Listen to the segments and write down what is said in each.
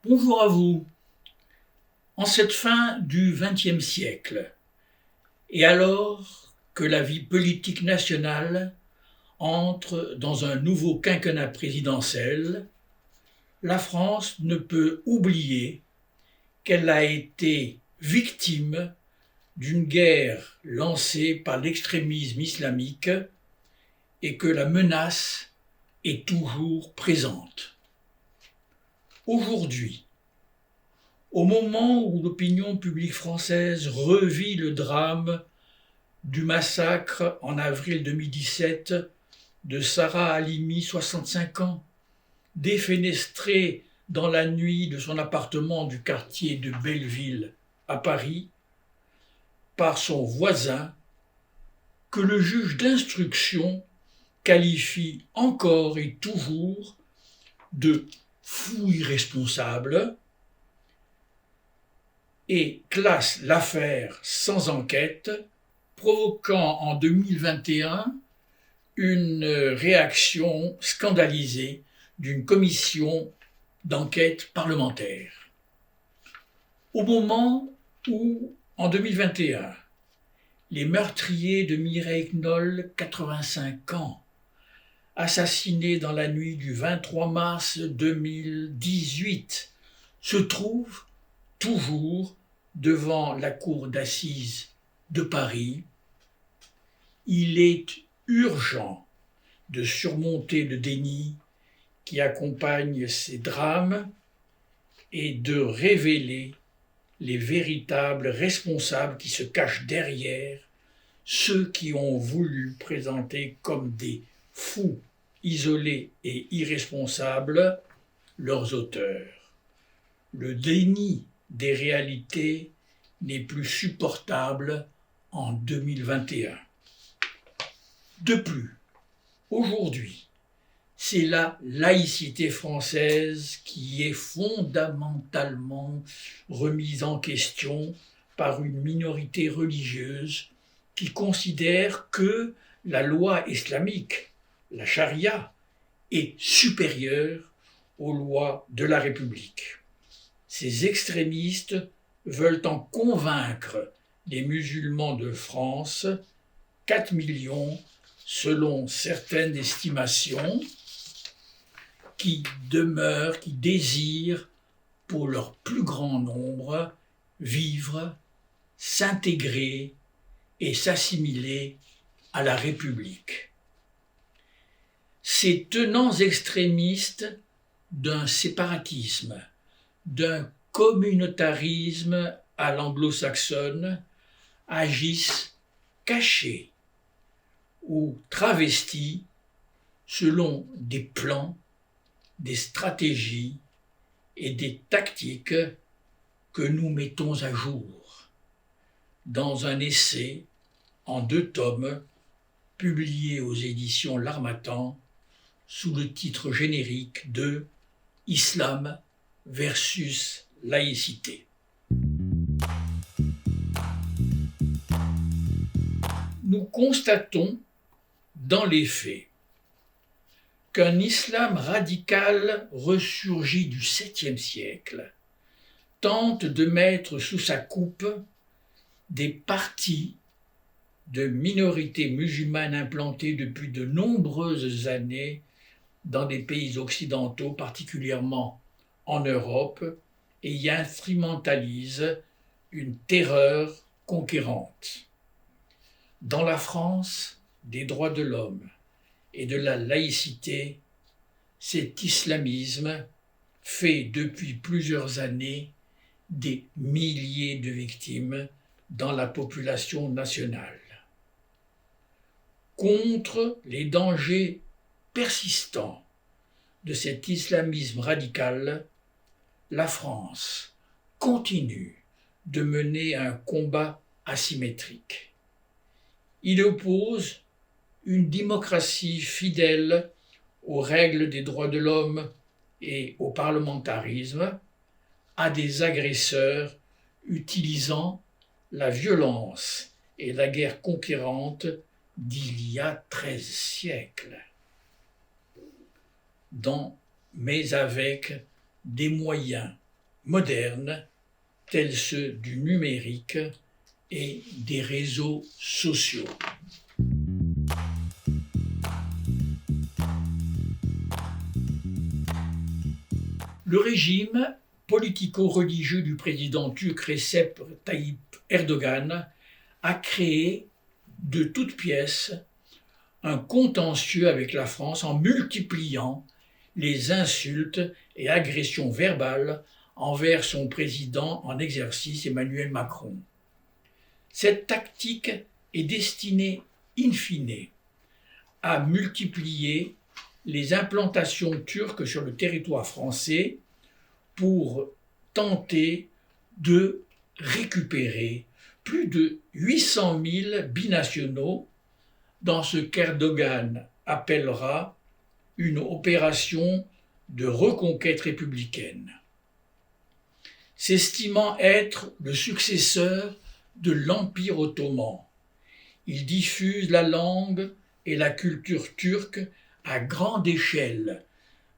Bonjour à vous. En cette fin du XXe siècle, et alors que la vie politique nationale entre dans un nouveau quinquennat présidentiel, la France ne peut oublier qu'elle a été victime d'une guerre lancée par l'extrémisme islamique et que la menace est toujours présente. Aujourd'hui, au moment où l'opinion publique française revit le drame du massacre en avril 2017 de Sarah Halimi, 65 ans, défenestrée dans la nuit de son appartement du quartier de Belleville à Paris par son voisin, que le juge d'instruction qualifie encore et toujours de fou irresponsable et classe l'affaire sans enquête, provoquant en 2021 une réaction scandalisée d'une commission d'enquête parlementaire. Au moment où, en 2021, les meurtriers de Mireille Knoll, 85 ans, assassinés dans la nuit du 23 mars 2018, se trouvent toujours devant la cour d'assises de Paris, il est urgent de surmonter le déni qui accompagne ces drames et de révéler les véritables responsables qui se cachent derrière ceux qui ont voulu présenter comme des fous isolés et irresponsables leurs auteurs. Le déni des réalités n'est plus supportable en 2021. De plus, aujourd'hui, c'est la laïcité française qui est fondamentalement remise en question par une minorité religieuse qui considère que la loi islamique, la charia, est supérieure aux lois de la République. Ces extrémistes veulent en convaincre les musulmans de France, 4 millions selon certaines estimations, qui désirent pour leur plus grand nombre vivre, s'intégrer et s'assimiler à la République. Ces tenants extrémistes d'un séparatisme, d'un communautarisme à l'anglo-saxonne agissent cachés ou travestis selon des plans, des stratégies et des tactiques que nous mettons à jour dans un essai en 2 tomes publié aux éditions L'Harmattan sous le titre générique de Islam versus laïcité. Nous constatons dans les faits qu'un islam radical ressurgi du 7e siècle tente de mettre sous sa coupe des partis de minorités musulmanes implantées depuis de nombreuses années dans des pays occidentaux, particulièrement en Europe, et y instrumentalise une terreur conquérante. Dans la France des droits de l'homme et de la laïcité, cet islamisme fait depuis plusieurs années des milliers de victimes dans la population nationale. Contre les dangers persistants de cet islamisme radical, la France continue de mener un combat asymétrique. Il oppose une démocratie fidèle aux règles des droits de l'homme et au parlementarisme à des agresseurs utilisant la violence et la guerre conquérante d'il y a 13 siècles, mais avec des moyens modernes, tels ceux du numérique et des réseaux sociaux. Le régime politico-religieux du président turc Recep Tayyip Erdogan a créé de toutes pièces un contentieux avec la France en multipliant les insultes et agressions verbales envers son président en exercice Emmanuel Macron. Cette tactique est destinée, in fine, à multiplier les implantations turques sur le territoire français pour tenter de récupérer plus de 800 000 binationaux dans ce qu'Erdogan appellera une opération de reconquête républicaine. S'estimant être le successeur de l'Empire ottoman, il diffuse la langue et la culture turque à grande échelle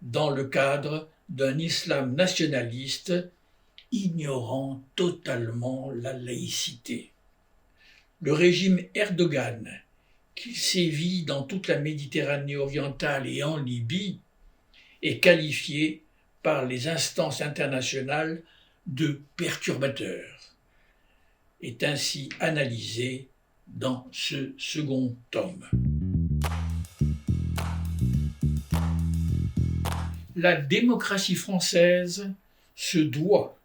dans le cadre d'un islam nationaliste ignorant totalement la laïcité. Le régime Erdogan, qui sévit dans toute la Méditerranée orientale et en Libye, est qualifié par les instances internationales de perturbateur, est ainsi analysé dans ce second tome. La démocratie française se doit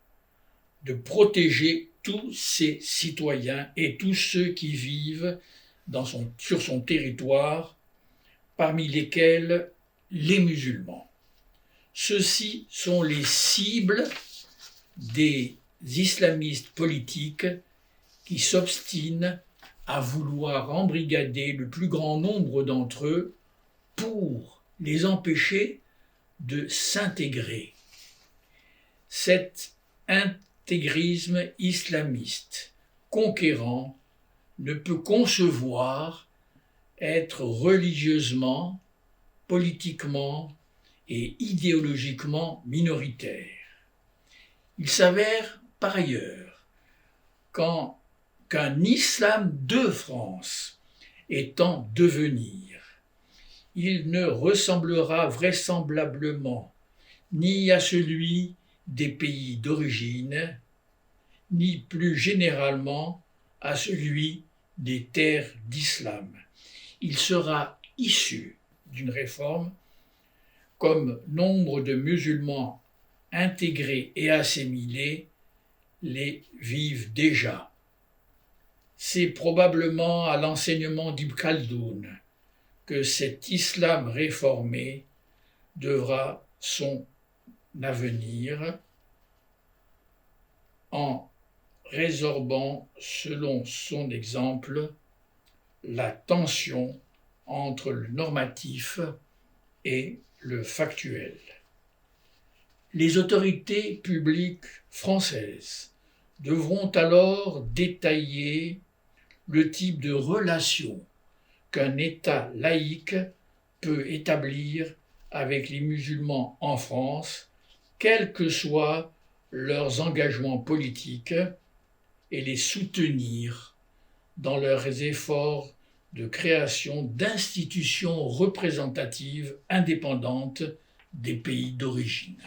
de protéger tous ses citoyens et tous ceux qui vivent sur son territoire, parmi lesquels les musulmans. Ceux-ci sont les cibles des islamistes politiques qui s'obstinent à vouloir embrigader le plus grand nombre d'entre eux pour les empêcher de s'intégrer. Cet intégrisme islamiste conquérant ne peut concevoir être religieusement, politiquement et idéologiquement minoritaire. Il s'avère par ailleurs qu'un islam de France est en devenir. Il ne ressemblera vraisemblablement ni à celui des pays d'origine, ni plus généralement à celui des terres d'islam. Il sera issu d'une réforme comme nombre de musulmans intégrés et assimilés les vivent déjà. C'est probablement à l'enseignement d'Ibn Khaldoun que cet islam réformé devra son avenir en résorbant, selon son exemple, la tension entre le normatif et le factuel. Les autorités publiques françaises devront alors détailler le type de relation qu'un État laïque peut établir avec les musulmans en France, quels que soient leurs engagements politiques, et les soutenir dans leurs efforts de création d'institutions représentatives indépendantes des pays d'origine.